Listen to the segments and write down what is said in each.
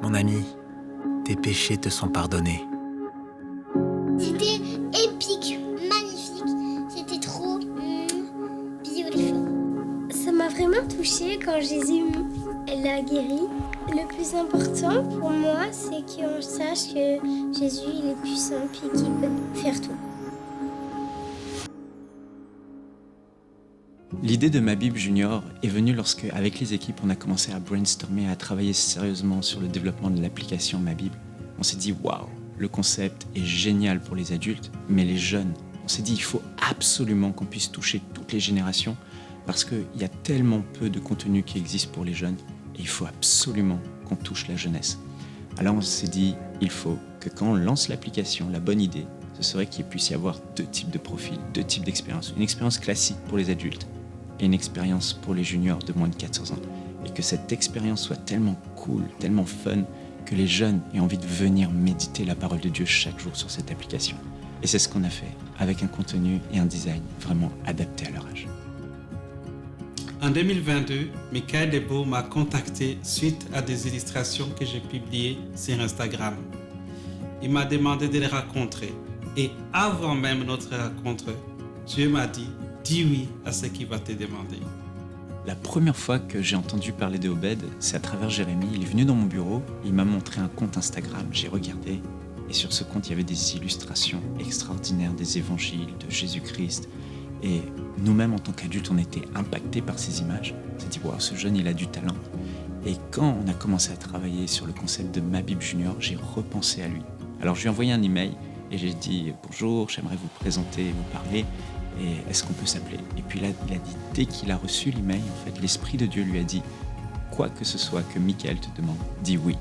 mon ami, tes péchés te sont pardonnés. C'était épique, magnifique. C'était trop beautiful. Ça m'a vraiment touchée quand Jésus l'a guéri. Le plus important pour moi, c'est qu'on sache que Jésus il est puissant et qu'il peut faire tout. L'idée de Ma Bible Junior est venue lorsque, avec les équipes, on a commencé à brainstormer, à travailler sérieusement sur le développement de l'application Ma Bible. On s'est dit, waouh, le concept est génial pour les adultes, mais les jeunes, on s'est dit, il faut absolument qu'on puisse toucher toutes les générations parce qu'il y a tellement peu de contenu qui existe pour les jeunes et il faut absolument qu'on touche la jeunesse. Alors on s'est dit, il faut que quand on lance l'application, la bonne idée, ce serait qu'il puisse y avoir deux types de profils, deux types d'expériences. Une expérience classique pour les adultes et une expérience pour les juniors de moins de 14 ans. Et que cette expérience soit tellement cool, tellement fun, que les jeunes aient envie de venir méditer la parole de Dieu chaque jour sur cette application. Et c'est ce qu'on a fait, avec un contenu et un design vraiment adapté à leur âge. En 2022, Michael Debo m'a contacté suite à des illustrations que j'ai publiées sur Instagram. Il m'a demandé de les rencontrer. Et avant même notre rencontre, Dieu m'a dit, dis oui à ce qu'il va te demander. La première fois que j'ai entendu parler de Obed, c'est à travers Jérémy. Il est venu dans mon bureau, il m'a montré un compte Instagram, j'ai regardé, et sur ce compte, il y avait des illustrations extraordinaires des évangiles, de Jésus-Christ. Et nous-mêmes, en tant qu'adultes, on était impactés par ces images. On s'est dit, wow, ce jeune, il a du talent. Et quand on a commencé à travailler sur le concept de Ma Bible Junior, j'ai repensé à lui. Alors, je lui ai envoyé un email et j'ai dit, bonjour, j'aimerais vous présenter, vous parler. Et est-ce qu'on peut s'appeler ? Et puis là, il a dit, dès qu'il a reçu l'email, en fait, l'Esprit de Dieu lui a dit, quoi que ce soit que Michael te demande, dis oui.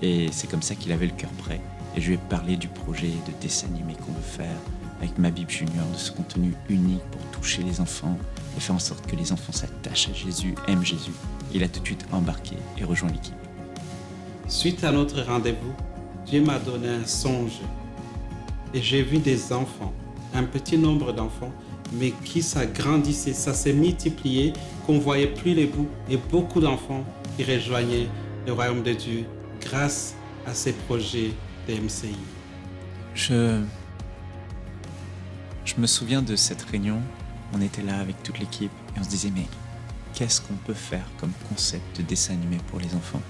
Et c'est comme ça qu'il avait le cœur prêt. Et je lui ai parlé du projet de dessin animé qu'on veut faire avec Ma Bible Junior, de ce contenu unique pour toucher les enfants et faire en sorte que les enfants s'attachent à Jésus, aiment Jésus. Il a tout de suite embarqué et rejoint l'équipe. Suite à notre rendez-vous, Dieu m'a donné un songe. Et j'ai vu des enfants, un petit nombre d'enfants, mais qui s'agrandissaient, ça s'est multiplié, qu'on ne voyait plus les bouts, et beaucoup d'enfants qui rejoignaient le royaume de Dieu grâce à ces projets de MCI. Je me souviens de cette réunion, on était là avec toute l'équipe et on se disait, mais qu'est-ce qu'on peut faire comme concept de dessin animé pour les enfants ?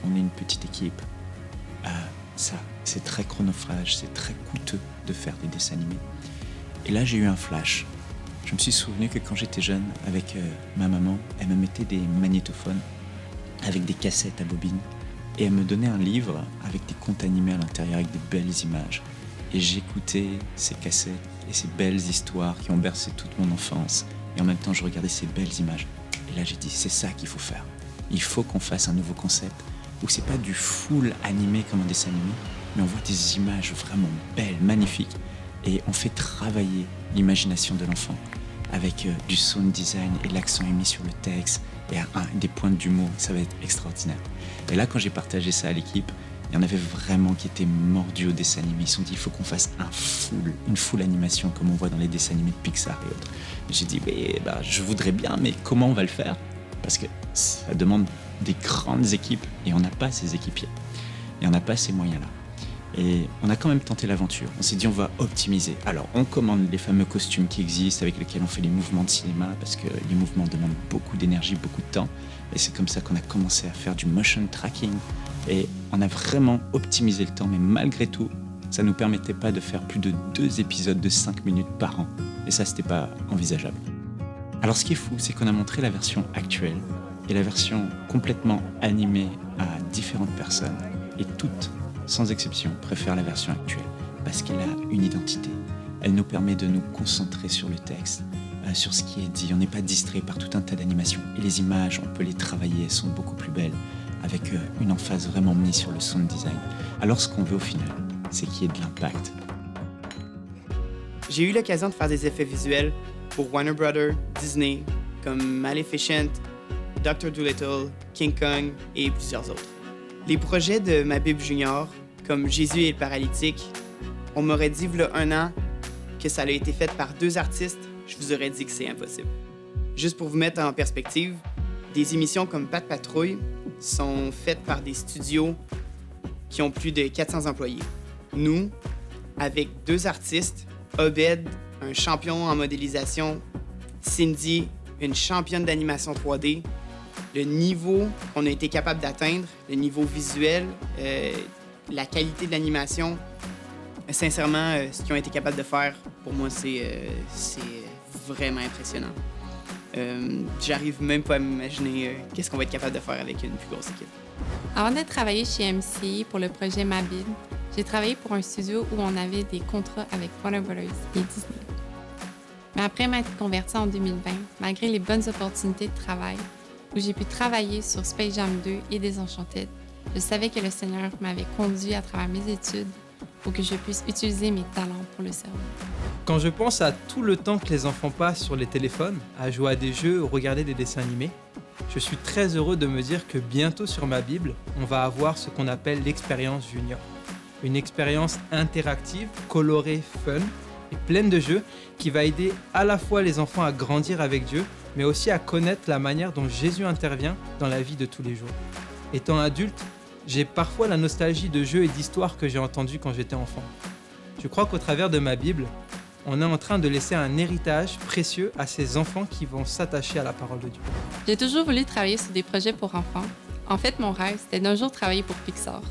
On est une petite équipe. Ça, c'est très chronophage, c'est très coûteux de faire des dessins animés. Et là, j'ai eu un flash. Je me suis souvenu que quand j'étais jeune, avec ma maman, elle me mettait des magnétophones avec des cassettes à bobine et elle me donnait un livre avec des contes animés à l'intérieur avec des belles images. Et j'écoutais ces cassettes et ces belles histoires qui ont bercé toute mon enfance. Et en même temps, je regardais ces belles images. Et là, j'ai dit, c'est ça qu'il faut faire. Il faut qu'on fasse un nouveau concept où c'est pas du full animé comme un dessin animé, mais on voit des images vraiment belles, magnifiques. Et on fait travailler l'imagination de l'enfant avec du sound design et l'accent est mis sur le texte et des pointes d'humour. Ça va être extraordinaire. Et là, quand j'ai partagé ça à l'équipe, il y en avait vraiment qui étaient mordus au dessin animé. Ils se sont dit, il faut qu'on fasse une full animation comme on voit dans les dessins animés de Pixar et autres. Et j'ai dit, je voudrais bien, mais comment on va le faire ? Parce que ça demande des grandes équipes et on n'a pas ces équipiers. Et on n'a pas ces moyens-là. Et on a quand même tenté l'aventure. On s'est dit, on va optimiser. Alors, on commande les fameux costumes qui existent avec lesquels on fait les mouvements de cinéma parce que les mouvements demandent beaucoup d'énergie, beaucoup de temps. Et c'est comme ça qu'on a commencé à faire du motion tracking. Et on a vraiment optimisé le temps, mais malgré tout, ça ne nous permettait pas de faire plus de 2 épisodes de 5 minutes par an. Et ça, c'était pas envisageable. Alors, ce qui est fou, c'est qu'on a montré la version actuelle et la version complètement animée à différentes personnes. Et toutes, sans exception, préfèrent la version actuelle parce qu'elle a une identité. Elle nous permet de nous concentrer sur le texte, sur ce qui est dit. On n'est pas distrait par tout un tas d'animations. Et les images, on peut les travailler, elles sont beaucoup plus belles, avec une emphase vraiment mise sur le sound design. Alors, ce qu'on veut au final, c'est qu'il y ait de l'impact. J'ai eu l'occasion de faire des effets visuels pour Warner Brothers, Disney, comme Maleficent, Dr. Dolittle, King Kong et plusieurs autres. Les projets de Ma Bible Junior, comme Jésus et le paralytique, on m'aurait dit, il y a 1 an, que ça a été fait par 2 artistes, je vous aurais dit que c'est impossible. Juste pour vous mettre en perspective, des émissions comme Pat Patrouille sont faites par des studios qui ont plus de 400 employés. Nous, avec 2 artistes, Obed, un champion en modélisation, Cindy, une championne d'animation 3D, le niveau qu'on a été capable d'atteindre, le niveau visuel, la qualité de l'animation, sincèrement, ce qu'ils ont été capables de faire, pour moi, c'est vraiment impressionnant. J'arrive même pas à m'imaginer qu'est-ce qu'on va être capable de faire avec une plus grosse équipe. Avant de travailler chez MCI pour le projet Ma Bible, j'ai travaillé pour un studio où on avait des contrats avec Warner Brothers et Disney. Mais après m'être convertie en 2020, malgré les bonnes opportunités de travail, où j'ai pu travailler sur Space Jam 2 et Désenchanted, je savais que le Seigneur m'avait conduit à travers mes études pour que je puisse utiliser mes talents pour le servir. Quand je pense à tout le temps que les enfants passent sur les téléphones, à jouer à des jeux ou regarder des dessins animés, je suis très heureux de me dire que bientôt sur ma Bible, on va avoir ce qu'on appelle l'expérience junior. Une expérience interactive, colorée, fun et pleine de jeux qui va aider à la fois les enfants à grandir avec Dieu, mais aussi à connaître la manière dont Jésus intervient dans la vie de tous les jours. Étant adulte, j'ai parfois la nostalgie de jeux et d'histoires que j'ai entendus quand j'étais enfant. Je crois qu'au travers de ma Bible, on est en train de laisser un héritage précieux à ces enfants qui vont s'attacher à la parole de Dieu. J'ai toujours voulu travailler sur des projets pour enfants. En fait, mon rêve, c'était d'un jour travailler pour Pixar.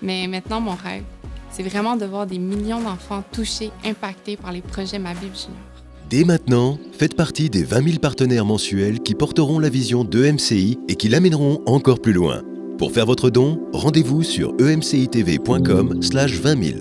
Mais maintenant, mon rêve, c'est vraiment de voir des millions d'enfants touchés, impactés par les projets Ma Bible Junior. Dès maintenant, faites partie des 20 000 partenaires mensuels qui porteront la vision d'EMCI et qui l'amèneront encore plus loin. Pour faire votre don, rendez-vous sur emcitv.com/20 000.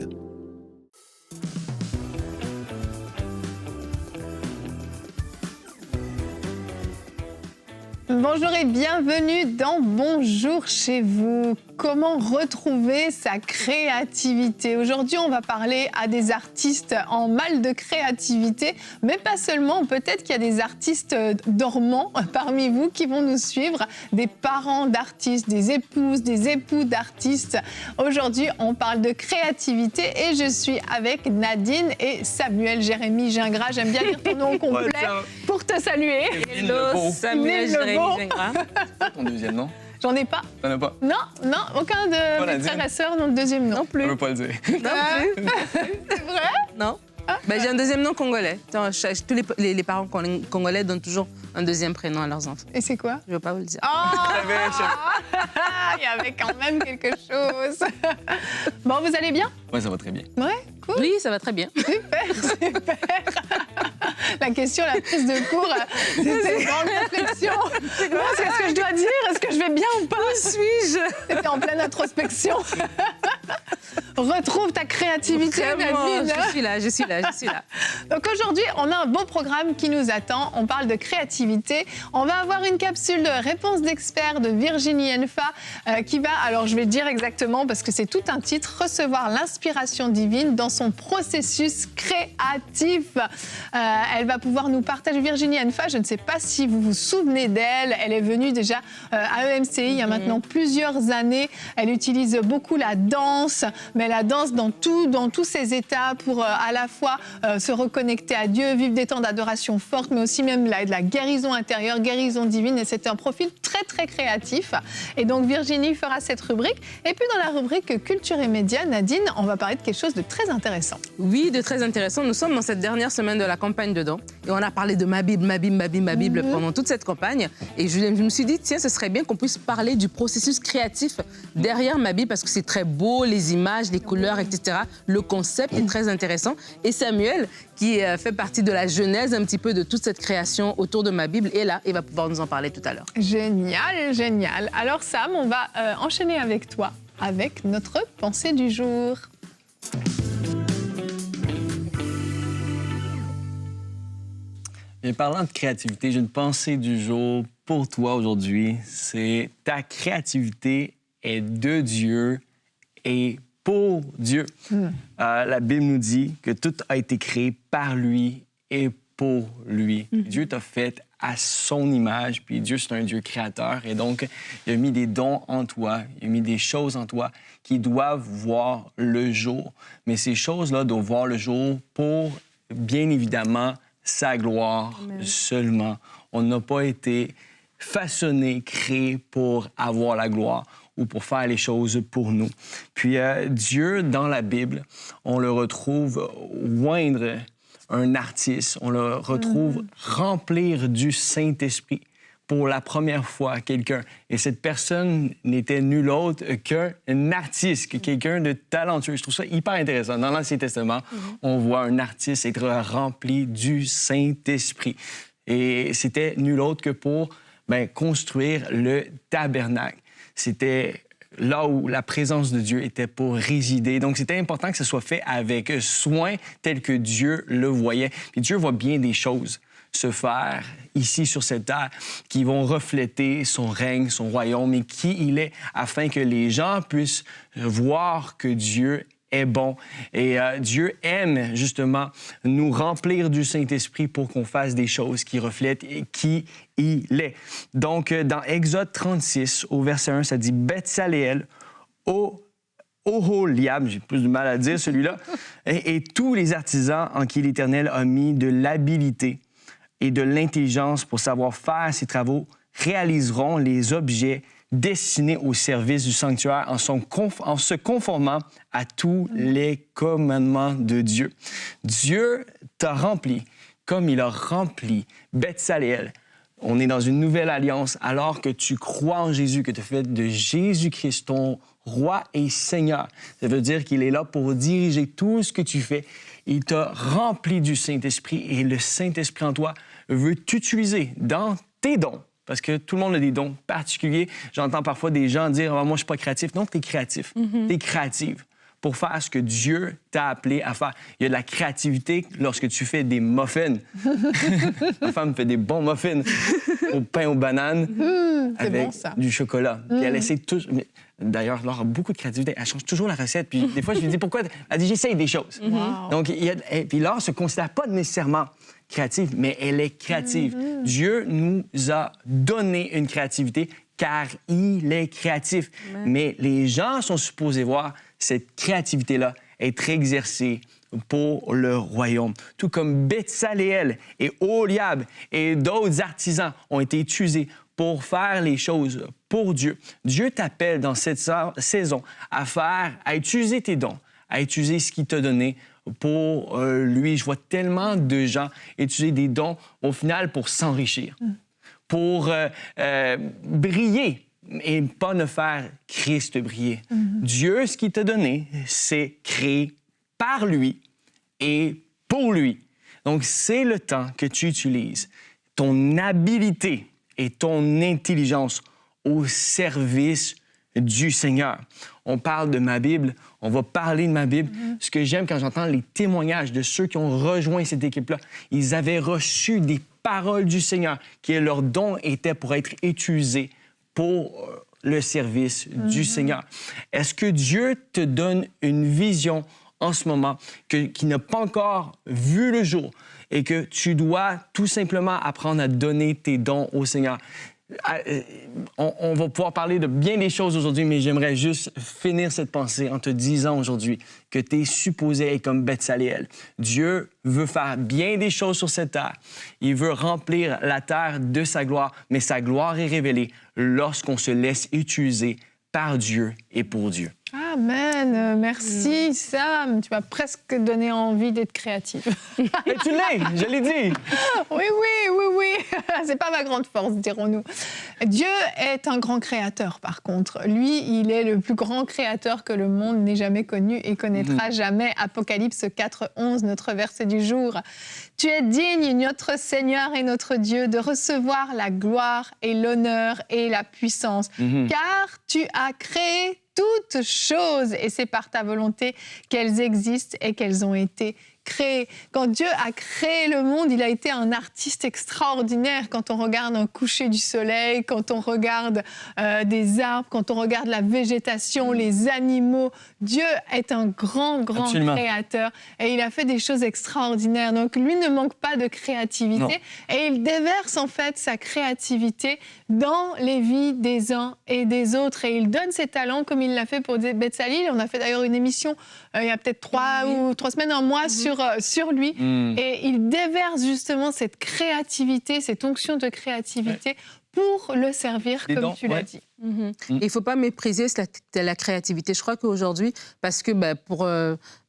Bonjour et bienvenue dans Bonjour chez vous. Comment retrouver sa créativité? Aujourd'hui, on va parler à des artistes en mal de créativité, mais pas seulement. Peut-être qu'il y a des artistes dormants parmi vous qui vont nous suivre, des parents d'artistes, des épouses, des époux d'artistes. Aujourd'hui, on parle de créativité et je suis avec Nadine et Samuel Jérémy Gingras. J'aime bien dire ton nom complet pour te saluer. Hello, Samuel Jérémy Gingras. Ton deuxième nom? J'en ai pas. T'en as pas? Non, aucun de mes frères et sœurs n'ont le deuxième nom. Non plus. Je veux pas le dire. Non plus. C'est vrai? Non. Ben, j'ai un deuxième nom congolais. Tous les parents congolais donnent toujours un deuxième prénom à leurs enfants. Et c'est quoi? Je ne veux pas vous le dire. Il y avait quand même quelque chose. Bon, vous allez bien? Ouais, ça va très bien. Ouais, cool. Oui, ça va très bien. Super. La question, la prise de cours, c'était une grande réflexion. Qu'est-ce que je dois dire? Est-ce que je vais bien ou pas? Où suis-je? C'était en pleine introspection. Retrouve ta créativité, Nadine. Je suis là. Donc aujourd'hui, on a un beau programme qui nous attend. On parle de créativité. On va avoir une capsule de réponse d'experts de Virginie Enfa qui va, alors je vais dire exactement parce que c'est tout un titre, recevoir l'inspiration divine dans son processus créatif. Elle va pouvoir nous partager. Virginie Enfa, je ne sais pas si vous vous souvenez d'elle. Elle est venue déjà à EMCI il y a maintenant plusieurs années. Elle utilise beaucoup la danse, mais la danse dans tous ses états pour à la fois se reconnecter à Dieu, vivre des temps d'adoration forte, mais aussi même de la guérison intérieure, guérison divine. Et c'est un profil très, très créatif. Et donc, Virginie fera cette rubrique. Et puis, dans la rubrique Culture et Médias, Nadine, on va parler de quelque chose de très intéressant. Oui, de très intéressant. Nous sommes dans cette dernière semaine de la campagne dedans. Et on a parlé de ma Bible pendant toute cette campagne. Et je me suis dit, tiens, ce serait bien qu'on puisse parler du processus créatif derrière ma Bible parce que c'est très beau, les images, les couleurs, etc. Le concept est très intéressant. Et Samuel, qui fait partie de la genèse un petit peu de toute cette création autour de ma Bible, est là et va pouvoir nous en parler tout à l'heure. Génial, génial. Alors Sam, on va enchaîner avec toi, avec notre pensée du jour. Et parlant de créativité, j'ai une pensée du jour pour toi aujourd'hui. C'est ta créativité est de Dieu et pour Dieu. La Bible nous dit que tout a été créé par lui et pour lui. Dieu t'a fait à son image, puis Dieu, c'est un Dieu créateur. Et donc, il a mis des dons en toi, il a mis des choses en toi qui doivent voir le jour. Mais ces choses-là doivent voir le jour pour, bien évidemment, sa gloire seulement. On n'a pas été façonné, créé pour avoir la gloire ou pour faire les choses pour nous. Puis Dieu, dans la Bible, on le retrouve oindre un artiste, on le retrouve remplir du Saint-Esprit pour la première fois quelqu'un. Et cette personne n'était nul autre qu'un artiste, que quelqu'un de talentueux. Je trouve ça hyper intéressant. Dans l'Ancien Testament, on voit un artiste être rempli du Saint-Esprit. Et c'était nul autre que pour construire le tabernacle. C'était là où la présence de Dieu était pour résider. Donc, c'était important que ce soit fait avec soin tel que Dieu le voyait. Puis Dieu voit bien des choses se faire ici sur cette terre qui vont refléter son règne, son royaume et qui il est, afin que les gens puissent voir que Dieu est bon. Et Dieu aime justement nous remplir du Saint-Esprit pour qu'on fasse des choses qui reflètent qui il est. Donc, dans Exode 36, au verset 1, ça dit « Betsaléel, Oholiab, j'ai plus de mal à dire celui-là, et tous les artisans en qui l'Éternel a mis de l'habileté et de l'intelligence pour savoir faire ces travaux réaliseront les objets destinés au service du sanctuaire en se conformant à tous les commandements de Dieu. Dieu t'a rempli comme il a rempli Betsaléel. On est dans une nouvelle alliance alors que tu crois en Jésus, que tu as fait de Jésus-Christ ton roi et Seigneur. Ça veut dire qu'il est là pour diriger tout ce que tu fais. Il t'a rempli du Saint-Esprit et le Saint-Esprit en toi veut t'utiliser dans tes dons. Parce que tout le monde a des dons particuliers. J'entends parfois des gens dire « moi, je ne suis pas créatif ». Non, tu es créatif. Tu es créative pour faire ce que Dieu t'a appelé à faire. Il y a de la créativité lorsque tu fais des muffins. Ma femme fait des bons muffins au pain aux bananes avec du chocolat. Puis elle essaie tout. D'ailleurs, Laure a beaucoup de créativité. Elle change toujours la recette. Puis des fois, je lui dis pourquoi. Elle dit j'essaye des choses. Donc, puis Laure ne se considère pas nécessairement créative, mais elle est créative. Dieu nous a donné une créativité car il est créatif. Mais les gens sont supposés voir cette créativité-là être exercée pour le royaume. Tout comme Betsaléel et Oholiab et d'autres artisans ont été utilisés pour faire les choses pour Dieu. Dieu t'appelle dans cette saison à utiliser tes dons, à utiliser ce qu'il t'a donné pour lui. Je vois tellement de gens utiliser des dons au final pour s'enrichir, pour briller et pas ne faire Christ briller. Dieu, ce qu'il t'a donné, c'est créé par lui et pour lui. Donc, c'est le temps que tu utilises ton habileté et ton intelligence au service du Seigneur. On parle de ma Bible, on va parler de ma Bible. Ce que j'aime quand j'entends les témoignages de ceux qui ont rejoint cette équipe-là, ils avaient reçu des paroles du Seigneur, qui leur don était pour être utilisés pour le service du Seigneur. Est-ce que Dieu te donne une vision en ce moment qui n'a pas encore vu le jour et que tu dois tout simplement apprendre à donner tes dons au Seigneur? On va pouvoir parler de bien des choses aujourd'hui, mais j'aimerais juste finir cette pensée en te disant aujourd'hui que tu es supposé être comme Betsaléel. Dieu veut faire bien des choses sur cette terre. Il veut remplir la terre de sa gloire, mais sa gloire est révélée lorsqu'on se laisse utiliser par Dieu et pour Dieu. Amen. Merci, Sam. Tu m'as presque donné envie d'être créative. Mais tu l'es, je l'ai dit. Oui. C'est pas ma grande force, dirons-nous. Dieu est un grand créateur, par contre. Lui, il est le plus grand créateur que le monde n'ait jamais connu et connaîtra jamais. Apocalypse 4:11, notre verset du jour. Tu es digne, notre Seigneur et notre Dieu, de recevoir la gloire et l'honneur et la puissance, car tu as créé toutes choses et c'est par ta volonté qu'elles existent et qu'elles ont été créées. Quand Dieu a créé le monde, il a été un artiste extraordinaire. Quand on regarde un coucher du soleil, quand on regarde des arbres, quand on regarde la végétation, les animaux, Dieu est un grand créateur et il a fait des choses extraordinaires. Donc lui ne manque pas de créativité et il déverse en fait sa créativité dans les vies des uns et des autres et il donne ses talents comme il l'a fait pour Betsaléel. On a fait d'ailleurs une émission il y a peut-être 3 semaines, un mois sur lui et il déverse justement cette créativité, cette onction de créativité pour le servir, Des comme dons, tu l'as ouais. dit. Il ne faut pas mépriser la créativité. Je crois qu'aujourd'hui, parce que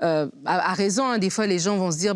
à raison, hein, des fois, les gens vont se dire,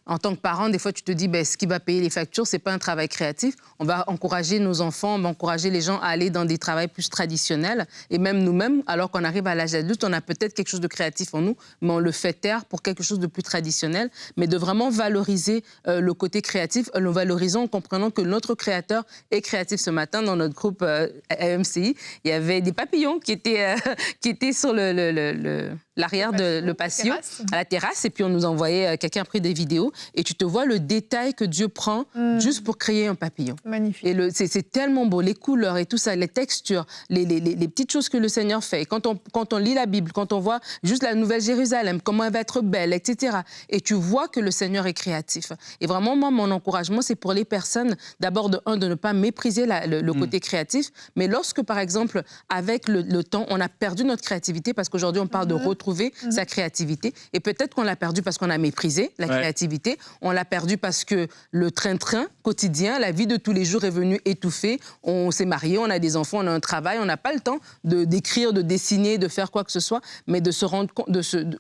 en tant que parent, des fois, tu te dis, ce qui va payer les factures, ce n'est pas un travail créatif. On va encourager nos enfants, on va encourager les gens à aller dans des travaux plus traditionnels. Et même nous-mêmes, alors qu'on arrive à l'âge adulte, on a peut-être quelque chose de créatif en nous, mais on le fait taire pour quelque chose de plus traditionnel. Mais de vraiment valoriser le côté créatif, le valorisant en comprenant que notre créateur est créatif. Ce matin, dans notre groupe MCI, il y avait des papillons qui étaient sur l'arrière de le patio, à la terrasse, et puis on nous envoyait, quelqu'un a pris des vidéos, et tu te vois le détail que Dieu prend juste pour créer un papillon. Magnifique. Et c'est tellement beau, les couleurs et tout ça, les textures, les petites choses que le Seigneur fait. Et quand on lit la Bible, quand on voit juste la Nouvelle Jérusalem, comment elle va être belle, etc. Et tu vois que le Seigneur est créatif. Et vraiment, moi, mon encouragement, c'est pour les personnes, d'abord, de ne pas mépriser le côté créatif, mais lorsque, par exemple, avec le temps, on a perdu notre créativité, parce qu'aujourd'hui, on parle de retrouver sa créativité, et peut-être qu'on l'a perdu parce qu'on a méprisé la créativité, on l'a perdu parce que le train-train quotidien, la vie de tous les jours est venue étouffer, on s'est marié, on a des enfants, on a un travail, on n'a pas le temps d'écrire, de dessiner, de faire quoi que ce soit, mais de se rendre compte,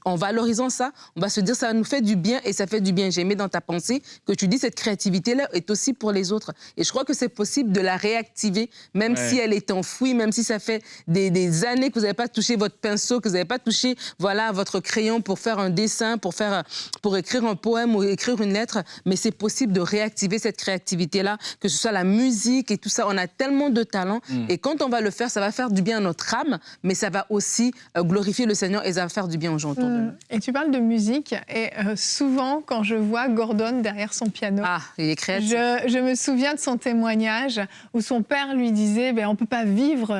en valorisant ça, on va se dire ça nous fait du bien, et ça fait du bien. J'ai aimé dans ta pensée que tu dis cette créativité-là est aussi pour les autres. Et je crois que c'est possible de la réactiver, même si elle est enfouie, même si ça fait des années que vous n'avez pas touché votre pinceau, que vous n'avez pas touché votre crayon pour faire un dessin, pour écrire un poème ou écrire une lettre, mais c'est possible de réactiver cette créativité-là, que ce soit la musique et tout ça. On a tellement de talent, et quand on va le faire, ça va faire du bien à notre âme, mais ça va aussi glorifier le Seigneur, et ça va faire du bien aux gens autour de nous. Et tu parles de musique, et souvent, quand je vois Gordon derrière son piano, il est créatif. Je me souviens de son témoignage où son père lui disait on ne peut pas vivre,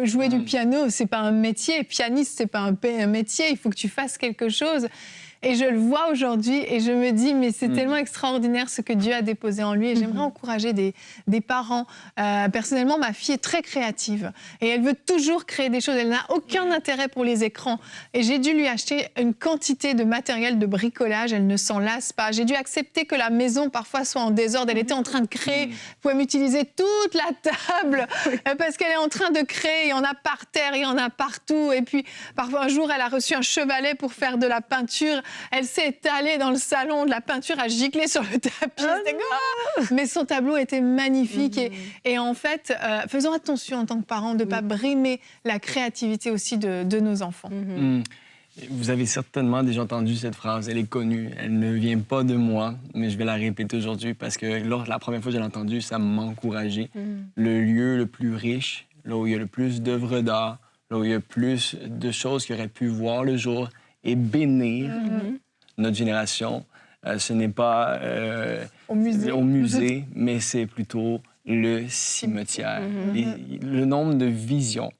jouer du piano, c'est pas un métier, pianiste, c'est pas un métier, il faut que tu fasses quelque chose. Et je le vois aujourd'hui et je me dis, mais c'est tellement extraordinaire ce que Dieu a déposé en lui. Et j'aimerais encourager des parents. Personnellement, ma fille est très créative et elle veut toujours créer des choses. Elle n'a aucun intérêt pour les écrans. Et j'ai dû lui acheter une quantité de matériel de bricolage. Elle ne s'en lasse pas. J'ai dû accepter que la maison parfois soit en désordre. Elle était en train de créer. Vous pouvez m'utiliser toute la table parce qu'elle est en train de créer. Il y en a par terre, il y en a partout. Et puis, parfois, un jour, elle a reçu un chevalet pour faire de la peinture. Elle s'est étalée dans le salon, de la peinture a giclé sur le tapis. Mais son tableau était magnifique. Et en fait, faisons attention en tant que parents de ne pas brimer la créativité aussi de nos enfants. Vous avez certainement déjà entendu cette phrase, elle est connue, elle ne vient pas de moi, mais je vais la répéter aujourd'hui parce que la première fois que je l'ai entendue, ça m'a encouragé. Le lieu le plus riche, là où il y a le plus d'œuvres d'art, là où il y a plus de choses qui auraient pu voir le jour, et bénir notre génération. Ce n'est pas au musée, mais c'est plutôt le cimetière. Le nombre de visions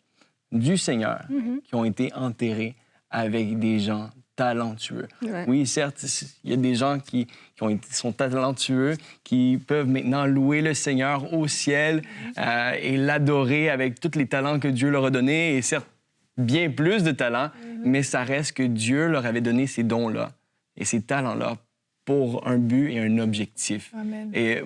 du Seigneur qui ont été enterrées avec des gens talentueux. Oui, certes, il y a des gens qui sont talentueux, qui peuvent maintenant louer le Seigneur au ciel et l'adorer avec tous les talents que Dieu leur a donnés, et certes, bien plus de talents, mais ça reste que Dieu leur avait donné ces dons-là et ces talents-là pour un but et un objectif. Amen. Et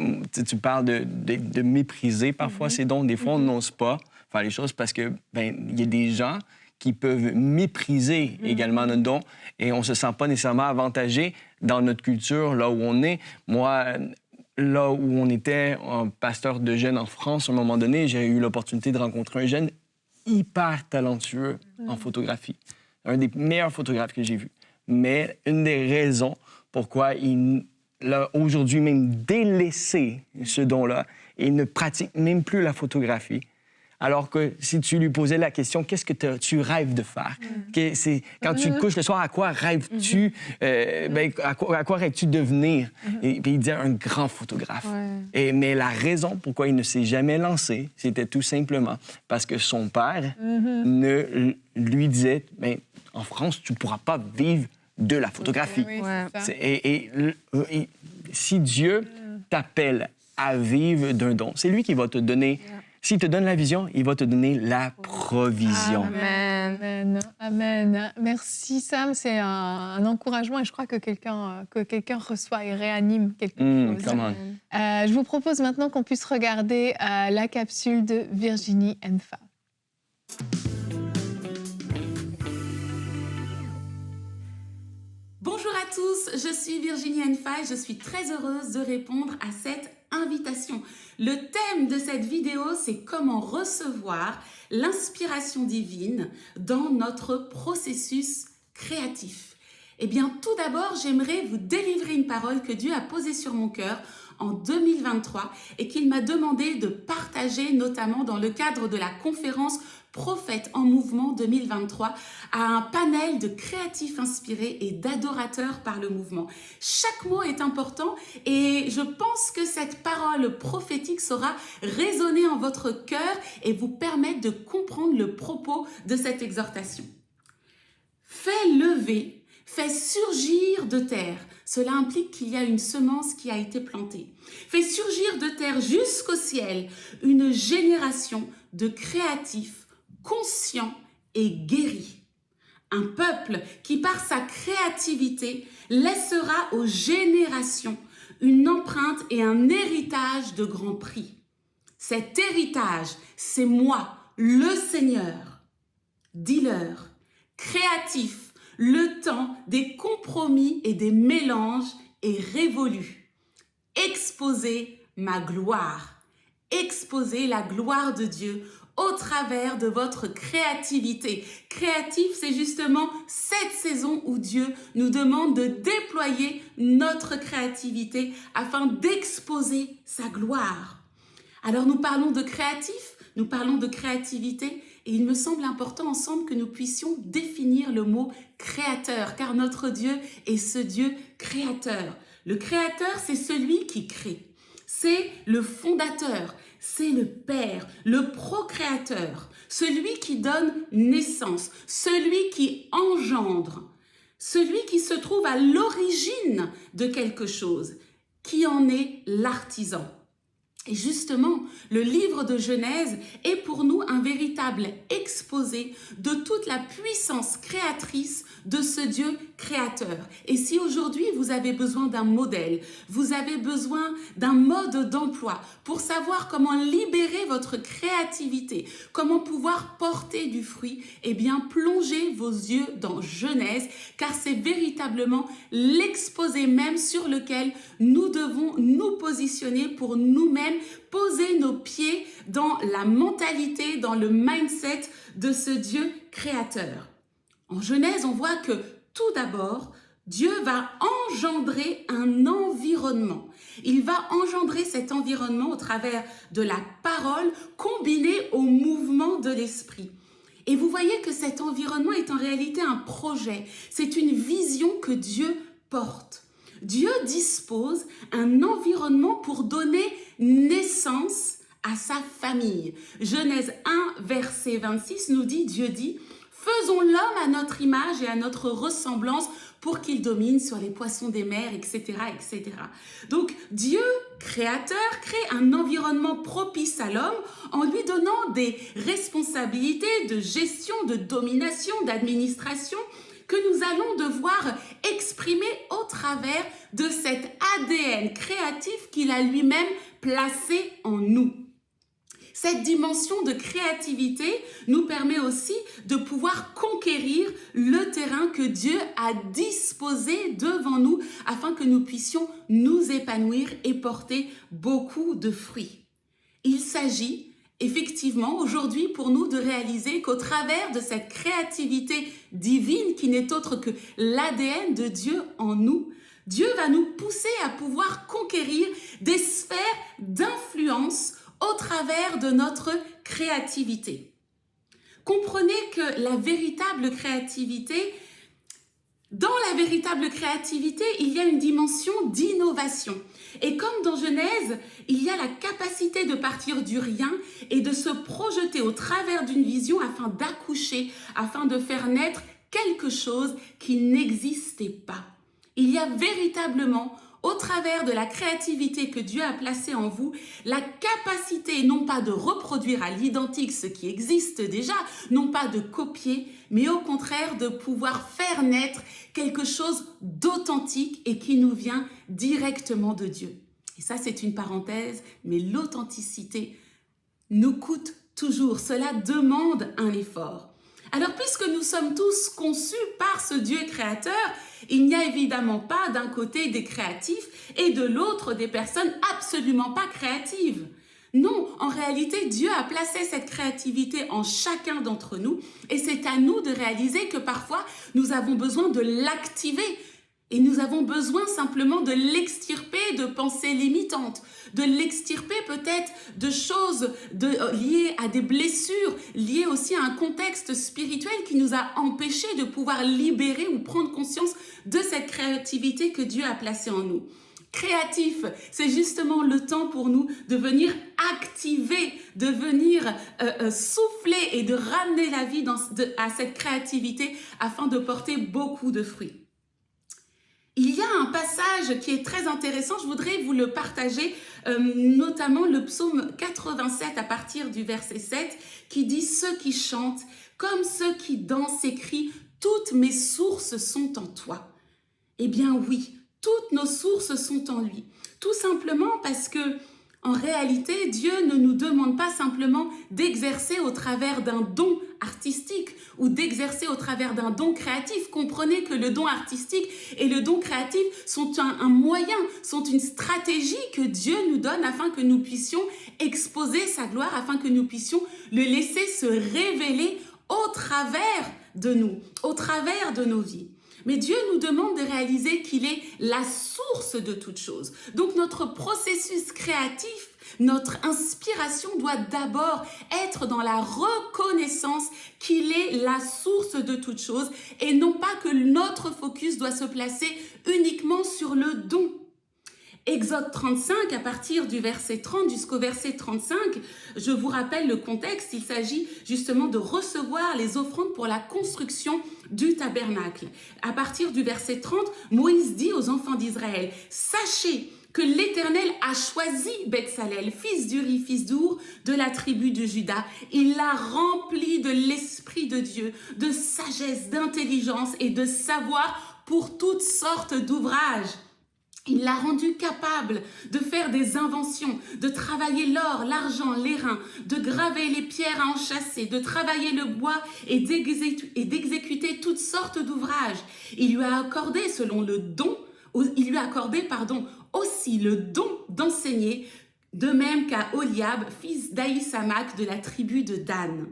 tu parles de mépriser parfois ces dons. Des fois, on n'ose pas faire les choses parce que il y a des gens qui peuvent mépriser également notre don et on ne se sent pas nécessairement avantagé dans notre culture, là où on est. Moi, là où on était un pasteur de jeunes en France, à un moment donné, j'ai eu l'opportunité de rencontrer un jeune hyper talentueux en photographie. Un des meilleurs photographes que j'ai vu. Mais une des raisons pourquoi il a aujourd'hui même délaissé ce don-là et il ne pratique même plus la photographie. Alors que si tu lui posais la question, qu'est-ce que tu rêves de faire? Quand tu te couches le soir, à quoi rêves-tu? À quoi rêves-tu de devenir? Et puis il disait un grand photographe. Mais la raison pourquoi il ne s'est jamais lancé, c'était tout simplement parce que son père lui disait, en France, tu ne pourras pas vivre de la photographie. Si Dieu t'appelle à vivre d'un don, c'est lui qui va te donner S'il te donne la vision, il va te donner la provision. Amen. Amen. Merci Sam, c'est un encouragement et je crois que quelqu'un reçoit et réanime quelque chose. Come on. Je vous propose maintenant qu'on puisse regarder la capsule de Virginie Enfa. Bonjour à tous, je suis Virginie Enfa et je suis très heureuse de répondre à cette invitation. Le thème de cette vidéo, c'est comment recevoir l'inspiration divine dans notre processus créatif. Eh bien, tout d'abord, j'aimerais vous délivrer une parole que Dieu a posée sur mon cœur en 2023 et qu'il m'a demandé de partager, notamment dans le cadre de la conférence Prophètes en mouvement 2023, à un panel de créatifs inspirés et d'adorateurs par le mouvement. Chaque mot est important et je pense que cette parole prophétique saura résonner en votre cœur et vous permettre de comprendre le propos de cette exhortation. Fais lever, fais surgir de terre. Cela implique qu'il y a une semence qui a été plantée. Fais surgir de terre jusqu'au ciel une génération de créatifs conscient et guéri. Un peuple qui, par sa créativité, laissera aux générations une empreinte et un héritage de grand prix. Cet héritage, c'est moi, le Seigneur. Dis-leur, créatif, le temps des compromis et des mélanges est révolu. Exposez ma gloire. Exposez la gloire de Dieu au travers de votre créativité. Créatif, c'est justement cette saison où Dieu nous demande de déployer notre créativité afin d'exposer sa gloire. Alors nous parlons de créatif, nous parlons de créativité et il me semble important ensemble que nous puissions définir le mot créateur, car notre Dieu est ce Dieu créateur. Le créateur, c'est celui qui crée. C'est le fondateur, c'est le Père, le procréateur, celui qui donne naissance, celui qui engendre, celui qui se trouve à l'origine de quelque chose, qui en est l'artisan. Et justement, le livre de Genèse est pour nous un véritable exposé de toute la puissance créatrice de ce Dieu créateur. Et si aujourd'hui vous avez besoin d'un modèle, vous avez besoin d'un mode d'emploi pour savoir comment libérer votre créativité, comment pouvoir porter du fruit, eh bien plongez vos yeux dans Genèse, car c'est véritablement l'exposé même sur lequel nous devons nous positionner pour nous-mêmes poser nos pieds dans la mentalité, dans le mindset de ce Dieu créateur. En Genèse, on voit que tout d'abord, Dieu va engendrer un environnement. Il va engendrer cet environnement au travers de la parole combinée au mouvement de l'esprit. Et vous voyez que cet environnement est en réalité un projet. C'est une vision que Dieu porte. Dieu dispose un environnement pour donner naissance à sa famille. Genèse 1, verset 26 nous dit, Dieu dit, « Faisons l'homme à notre image et à notre ressemblance pour qu'il domine sur les poissons des mers, etc. etc. » Donc Dieu, créateur, crée un environnement propice à l'homme en lui donnant des responsabilités de gestion, de domination, d'administration, que nous allons devoir exprimer au travers de cet ADN créatif qu'il a lui-même placé en nous. Cette dimension de créativité nous permet aussi de pouvoir conquérir le terrain que Dieu a disposé devant nous afin que nous puissions nous épanouir et porter beaucoup de fruits. Il s'agit effectivement, aujourd'hui, pour nous, de réaliser qu'au travers de cette créativité divine qui n'est autre que l'ADN de Dieu en nous, Dieu va nous pousser à pouvoir conquérir des sphères d'influence au travers de notre créativité. Comprenez que la véritable créativité, dans la véritable créativité, il y a une dimension d'innovation. Et comme dans Genèse, il y a la capacité de partir du rien et de se projeter au travers d'une vision afin d'accoucher, afin de faire naître quelque chose qui n'existait pas. Il y a véritablement au travers de la créativité que Dieu a placée en vous, la capacité non pas de reproduire à l'identique ce qui existe déjà, non pas de copier, mais au contraire de pouvoir faire naître quelque chose d'authentique et qui nous vient directement de Dieu. Et ça, c'est une parenthèse, mais l'authenticité nous coûte toujours. Cela demande un effort. Alors, puisque nous sommes tous conçus par ce Dieu créateur, il n'y a évidemment pas d'un côté des créatifs et de l'autre des personnes absolument pas créatives. Non, en réalité, Dieu a placé cette créativité en chacun d'entre nous et c'est à nous de réaliser que parfois, nous avons besoin de l'activer. Et nous avons besoin simplement de l'extirper de pensées limitantes, de l'extirper peut-être de choses liées à des blessures, liées aussi à un contexte spirituel qui nous a empêchés de pouvoir libérer ou prendre conscience de cette créativité que Dieu a placée en nous. Créatif, c'est justement le temps pour nous de venir activer, de venir souffler et de ramener la vie à cette créativité afin de porter beaucoup de fruits. Il y a un passage qui est très intéressant, je voudrais vous le partager, notamment le psaume 87 à partir du verset 7 qui dit « Ceux qui chantent, comme ceux qui dansent et crient, toutes mes sources sont en toi. » Eh bien oui, toutes nos sources sont en lui. Tout simplement parce que, en réalité, Dieu ne nous demande pas simplement d'exercer au travers d'un don artistique ou d'exercer au travers d'un don créatif. Comprenez que le don artistique et le don créatif sont un moyen, sont une stratégie que Dieu nous donne afin que nous puissions exposer sa gloire, afin que nous puissions le laisser se révéler au travers de nous, au travers de nos vies. Mais Dieu nous demande de réaliser qu'il est la source de toute chose. Donc notre processus créatif, notre inspiration doit d'abord être dans la reconnaissance qu'il est la source de toute chose et non pas que notre focus doit se placer uniquement sur le don. Exode 35, à partir du verset 30 jusqu'au verset 35, je vous rappelle le contexte, il s'agit justement de recevoir les offrandes pour la construction du tabernacle. À partir du verset 30, Moïse dit aux enfants d'Israël, « Sachez que l'Éternel a choisi Betsalel, fils d'Uri, fils d'Our, de la tribu de Juda. Il l'a rempli de l'Esprit de Dieu, de sagesse, d'intelligence et de savoir pour toutes sortes d'ouvrages. » Il l'a rendu capable de faire des inventions, de travailler l'or, l'argent, l'airain, de graver les pierres à enchâsser, de travailler le bois et d'exécuter toutes sortes d'ouvrages. Il lui a accordé aussi le don d'enseigner, de même qu'à Oliab, fils d'Aïsamak de la tribu de Dan.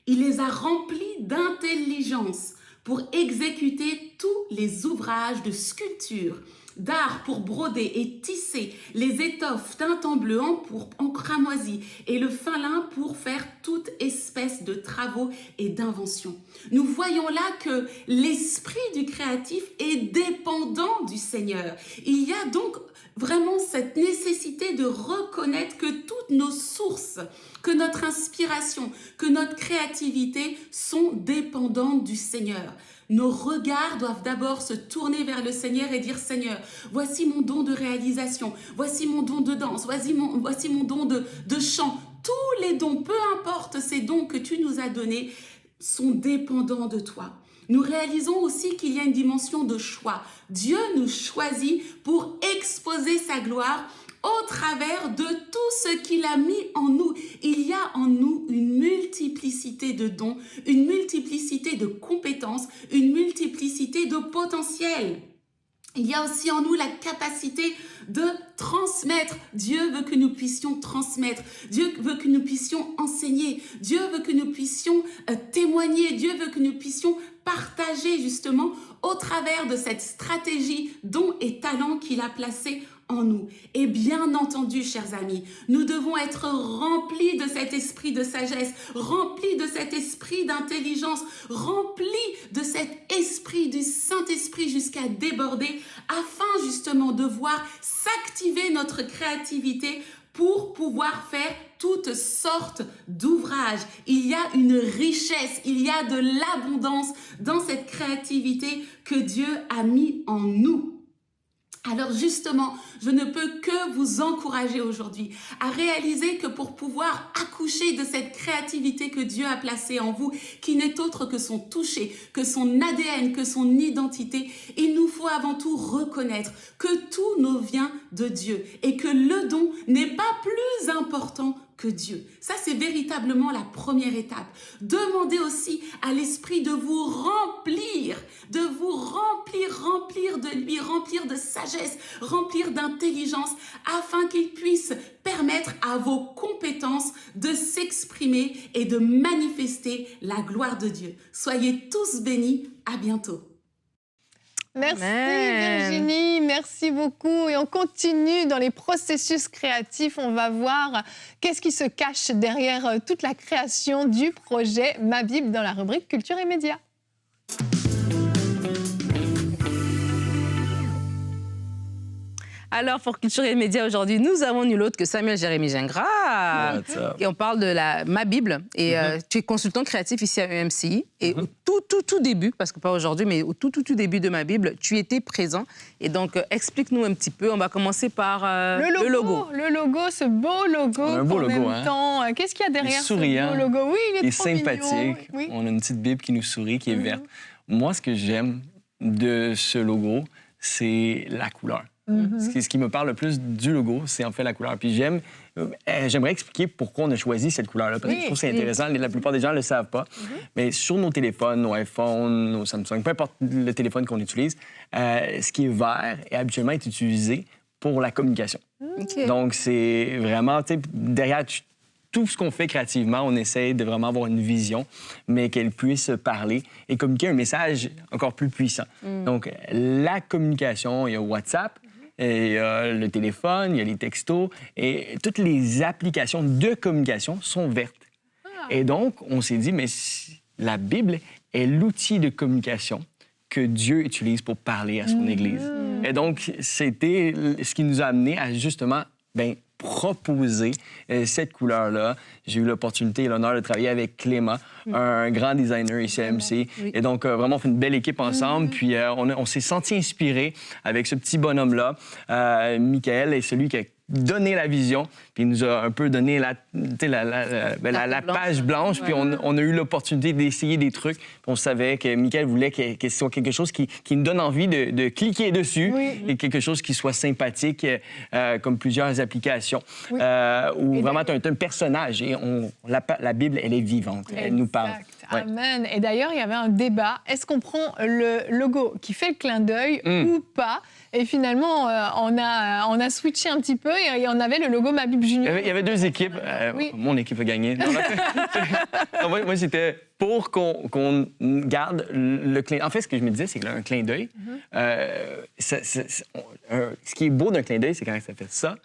Il les a remplis d'intelligence pour exécuter tous les ouvrages de sculpture, d'art pour broder et tisser, les étoffes teint en bleu, en cramoisi et le fin lin pour faire toute espèce de travaux et d'inventions. Nous voyons là que l'esprit du créatif est dépendant du Seigneur. Il y a donc vraiment cette nécessité de reconnaître que toutes nos sources, que notre inspiration, que notre créativité sont dépendantes du Seigneur. Nos regards doivent d'abord se tourner vers le Seigneur et dire « Seigneur, voici mon don de réalisation, voici mon don de danse, voici mon don de chant. » Tous les dons, peu importe ces dons que tu nous as donnés, sont dépendants de toi. Nous réalisons aussi qu'il y a une dimension de choix. Dieu nous choisit pour exposer sa gloire au travers de tout ce qu'il a mis en nous. Il y a en nous une multiplicité de dons, une multiplicité de compétences, une multiplicité de potentiels. Il y a aussi en nous la capacité de transmettre. Dieu veut que nous puissions transmettre. Dieu veut que nous puissions enseigner. Dieu veut que nous puissions témoigner. Dieu veut que nous puissions partager justement au travers de cette stratégie, dons et talents qu'il a placés en nous. Et bien entendu, chers amis, nous devons être remplis de cet esprit de sagesse, remplis de cet esprit d'intelligence, remplis de cet esprit du Saint-Esprit jusqu'à déborder, afin justement de voir s'activer notre créativité pour pouvoir faire toutes sortes d'ouvrages. Il y a une richesse, il y a de l'abondance dans cette créativité que Dieu a mis en nous. Alors justement, je ne peux que vous encourager aujourd'hui à réaliser que pour pouvoir accoucher de cette créativité que Dieu a placée en vous, qui n'est autre que son toucher, que son ADN, que son identité, il nous faut avant tout reconnaître que tout nous vient de Dieu et que le don n'est pas plus important que Dieu. Ça, c'est véritablement la première étape. Demandez aussi à l'Esprit de vous remplir de lui, remplir de sagesse, remplir d'intelligence, afin qu'il puisse permettre à vos compétences de s'exprimer et de manifester la gloire de Dieu. Soyez tous bénis. À bientôt. Merci Amen. Virginie, merci beaucoup. Et on continue dans les processus créatifs. On va voir qu'est-ce qui se cache derrière toute la création du projet Ma Bible dans la rubrique Culture et Médias. Alors, pour Culture et Médias, aujourd'hui, nous avons nul autre que Samuel Jérémy Gingras. What's up? Et on parle de Ma Bible. Et tu es consultant créatif ici à EMCI. Et au tout début, parce que pas aujourd'hui, mais au tout début de Ma Bible, tu étais présent. Et donc, explique-nous un petit peu. On va commencer par le logo. Le logo, ce beau logo. On a un beau qu'on logo, aime tant. Qu'est-ce qu'il y a derrière ce souriant. beau logo? Oui, il est trop sympathique. mignon. Oui. On a une petite Bible qui nous sourit, qui est verte. Moi, ce que j'aime de ce logo, c'est la couleur. Ce qui me parle le plus du logo, c'est en fait la couleur. Puis j'aimerais expliquer pourquoi on a choisi cette couleur-là, parce que je trouve que c'est intéressant. La plupart des gens ne le savent pas. Mais sur nos téléphones, nos iPhones, nos Samsung, peu importe le téléphone qu'on utilise, ce qui est vert est habituellement utilisé pour la communication. Donc, c'est vraiment, tu sais, derrière tout ce qu'on fait créativement, on essaie de vraiment avoir une vision, mais qu'elle puisse parler et communiquer un message encore plus puissant. Donc, la communication, il y a WhatsApp, et il y a le téléphone, il y a les textos, et toutes les applications de communication sont vertes. Et donc, on s'est dit, mais la Bible est l'outil de communication que Dieu utilise pour parler à son Église. Et donc, c'était ce qui nous a amené à justement proposer cette couleur-là. J'ai eu l'opportunité et l'honneur de travailler avec Clément, un grand designer ici à MC. Et donc, vraiment, on fait une belle équipe ensemble. Puis, on s'est senti inspiré avec ce petit bonhomme-là. Michael est celui qui a donné la vision, puis il nous a un peu donné la page blanche, puis on a eu l'opportunité d'essayer des trucs. Puis on savait que Michael voulait que ce soit quelque chose qui nous donne envie de cliquer dessus et quelque chose qui soit sympathique, comme plusieurs applications, où vraiment tu as un personnage et la Bible, elle est vivante, elle nous parle. Amen. Et d'ailleurs, il y avait un débat. Est-ce qu'on prend le logo qui fait le clin d'œil ou pas? Et finalement, on a switché un petit peu et on avait le logo Ma Bible Junior. Il y avait deux équipes. Mon équipe a gagné. Moi, j'étais pour qu'on garde le clin d'œil. En fait, ce que je me disais, c'est qu'un clin d'œil, ce qui est beau d'un clin d'œil, c'est quand ça fait ça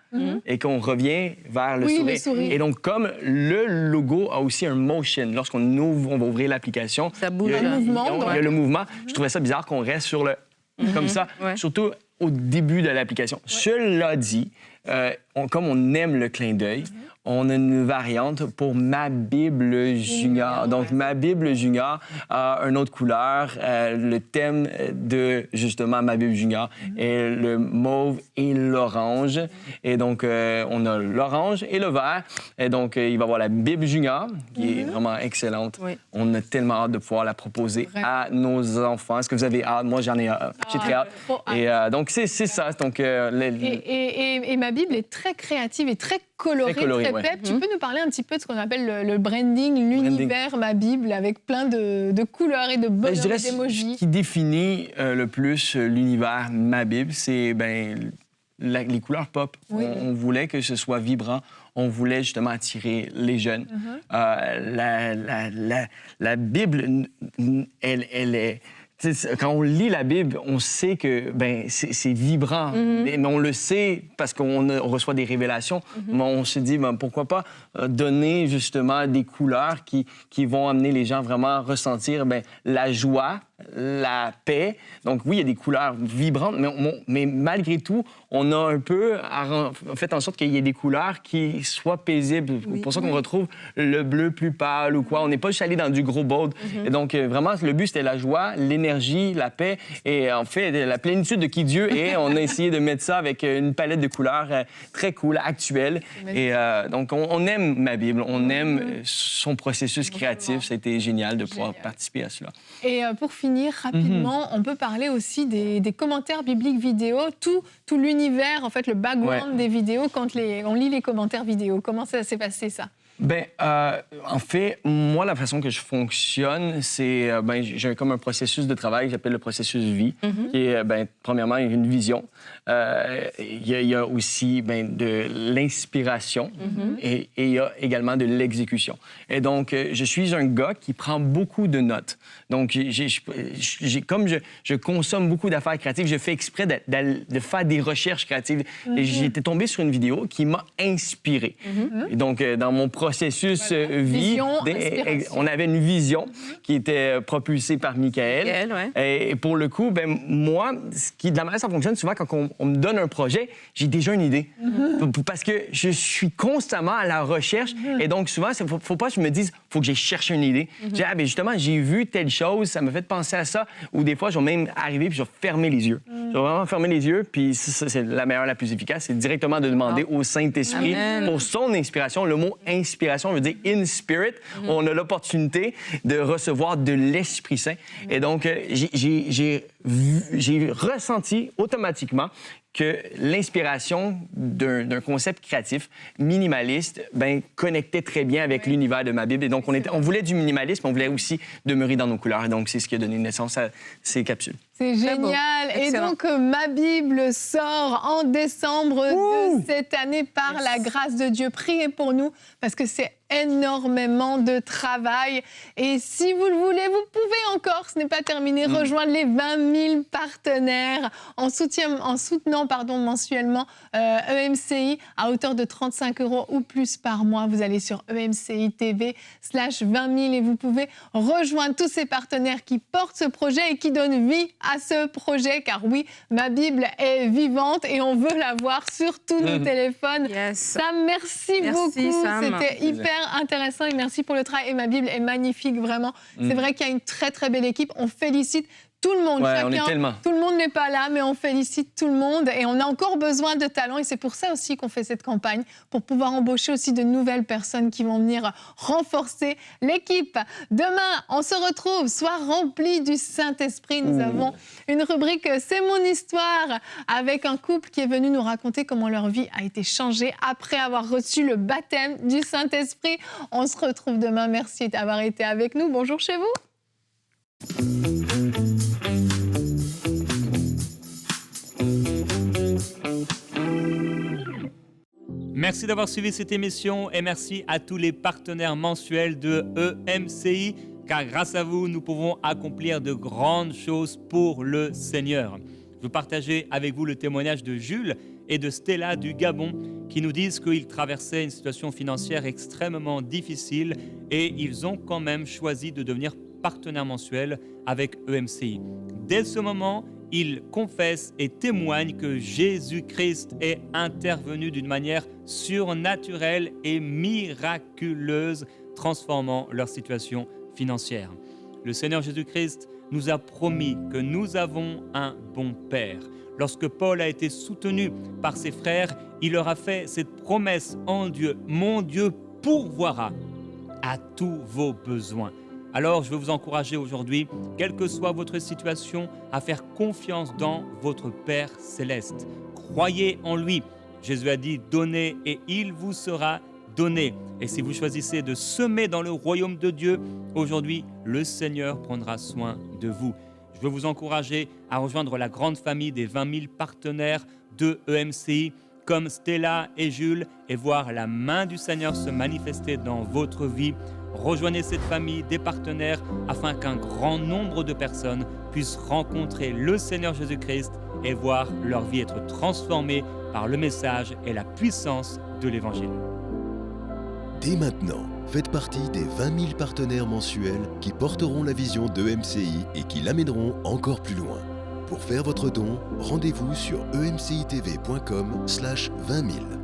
et qu'on revient vers le sourire. Et donc, comme le logo a aussi un motion, lorsqu'on va ouvrir l'application, ça bouge. Il y a le mouvement. Je trouvais ça bizarre qu'on reste sur le... comme ça, surtout au début de l'application. Cela dit, comme on aime le clin d'œil, on a une variante pour Ma Bible Junior. Donc, Ma Bible Junior a une autre couleur. Le thème de, justement, Ma Bible Junior est le mauve et l'orange. Et donc, on a l'orange et le vert. Et donc, il va y avoir la Bible Junior, qui est vraiment excellente. On a tellement hâte de pouvoir la proposer à nos enfants. Est-ce que vous avez hâte? Moi, j'en ai hâte. J'ai très hâte. Et donc, c'est ça. Donc, et Ma Bible est très créative et très colorée, très pep. Tu peux nous parler un petit peu de ce qu'on appelle le branding, l'univers Ma Bible, avec plein de couleurs et de bonhommes et d'émojis? Ce qui définit le plus l'univers Ma Bible, c'est les couleurs pop. On voulait que ce soit vibrant. On voulait justement attirer les jeunes. La Bible, elle est... Quand on lit la Bible, on sait que c'est vibrant, mais on le sait parce qu'on reçoit des révélations. Mais on se dit, pourquoi pas donner justement des couleurs qui vont amener les gens vraiment à ressentir la joie la paix. Donc oui, il y a des couleurs vibrantes, mais malgré tout, on a un peu fait en sorte qu'il y ait des couleurs qui soient paisibles. C'est pour ça qu'on retrouve le bleu plus pâle ou quoi. On n'est pas juste allé dans du gros bold. Et donc vraiment, le but, c'était la joie, l'énergie, la paix et en fait, la plénitude de qui Dieu est. On a essayé de mettre ça avec une palette de couleurs très cool, actuelle. Et donc, on aime ma Bible, on aime son processus créatif. Ça a été génial de pouvoir participer à cela. Et pour finir, rapidement, on peut parler aussi des commentaires bibliques vidéo, tout l'univers, en fait, le background des vidéos quand on lit les commentaires vidéo. Comment ça s'est passé, ça? Bien, en fait, moi, la façon que je fonctionne, c'est... j'ai comme un processus de travail que j'appelle le processus vie, qui est, premièrement, une vision. Il y a aussi de l'inspiration et il y a également de l'exécution. Et donc, je suis un gars qui prend beaucoup de notes. Donc, comme je consomme beaucoup d'affaires créatives, je fais exprès de faire des recherches créatives. Et j'ai été tombé sur une vidéo qui m'a inspiré. Et donc, dans mon processus vie, on avait une vision qui était propulsée par Michael. Et pour le coup, moi, de la manière ça fonctionne, souvent, quand on me donne un projet, j'ai déjà une idée. Parce que je suis constamment à la recherche. Et donc, souvent, il ne faut pas que je me dise, il faut que j'aille chercher une idée. Justement, j'ai vu telle chose, ça m'a fait penser à ça. Ou des fois, je vais même arriver puis je vais fermer les yeux. Je vais vraiment fermer les yeux, puis ça, c'est la meilleure, la plus efficace. C'est directement de demander au Saint-Esprit pour son inspiration. Le mot inspiration veut dire in spirit. On a l'opportunité de recevoir de l'Esprit Saint. Et donc, j'ai ressenti automatiquement que l'inspiration d'un concept créatif minimaliste connectait très bien avec l'univers de ma Bible. Et donc, on voulait du minimalisme, on voulait aussi demeurer dans nos couleurs. Et donc, c'est ce qui a donné naissance à ces capsules. C'est génial. Et donc, ma Bible sort en décembre de cette année par la grâce de Dieu. Priez pour nous parce que c'est énormément de travail. Et si vous le voulez, vous pouvez encore, ce n'est pas terminé, rejoindre les 20 000 partenaires en soutenant mensuellement EMCI à hauteur de 35 € ou plus par mois. Vous allez sur EMCI TV/20 000 et vous pouvez rejoindre tous ces partenaires qui portent ce projet et qui donnent vie à ce projet. Car oui, ma Bible est vivante et on veut la voir sur tous nos téléphones. Sam, merci beaucoup. C'était hyper intéressant et merci pour le travail. Et ma Bible est magnifique, vraiment. C'est vrai qu'il y a une très, très belle équipe. On félicite tout le monde. Tout le monde n'est pas là, mais on félicite tout le monde. Et on a encore besoin de talents. Et c'est pour ça aussi qu'on fait cette campagne, pour pouvoir embaucher aussi de nouvelles personnes qui vont venir renforcer l'équipe. Demain, on se retrouve, soir rempli du Saint-Esprit. Nous avons une rubrique « C'est mon histoire » avec un couple qui est venu nous raconter comment leur vie a été changée après avoir reçu le baptême du Saint-Esprit. On se retrouve demain. Merci d'avoir été avec nous. Bonjour chez vous. Merci d'avoir suivi cette émission et merci à tous les partenaires mensuels de EMCI, car grâce à vous, nous pouvons accomplir de grandes choses pour le Seigneur. Je veux partager avec vous le témoignage de Jules et de Stella du Gabon qui nous disent qu'ils traversaient une situation financière extrêmement difficile et ils ont quand même choisi de devenir partenaires mensuels avec EMCI. Dès ce moment, ils confessent et témoignent que Jésus-Christ est intervenu d'une manière surnaturelle et miraculeuse, transformant leur situation financière. Le Seigneur Jésus-Christ nous a promis que nous avons un bon Père. Lorsque Paul a été soutenu par ses frères, il leur a fait cette promesse en Dieu. « Mon Dieu pourvoira à tous vos besoins ». Alors, je veux vous encourager aujourd'hui, quelle que soit votre situation, à faire confiance dans votre Père céleste. Croyez en lui. Jésus a dit « Donnez et il vous sera donné ». Et si vous choisissez de semer dans le royaume de Dieu, aujourd'hui, le Seigneur prendra soin de vous. Je veux vous encourager à rejoindre la grande famille des 20 000 partenaires de EMCI, comme Stella et Jules, et voir la main du Seigneur se manifester dans votre vie. Rejoignez cette famille des partenaires afin qu'un grand nombre de personnes puissent rencontrer le Seigneur Jésus-Christ et voir leur vie être transformée par le message et la puissance de l'Évangile. Dès maintenant, faites partie des 20 000 partenaires mensuels qui porteront la vision d'EMCI et qui l'amèneront encore plus loin. Pour faire votre don, rendez-vous sur emcitv.com/20 000.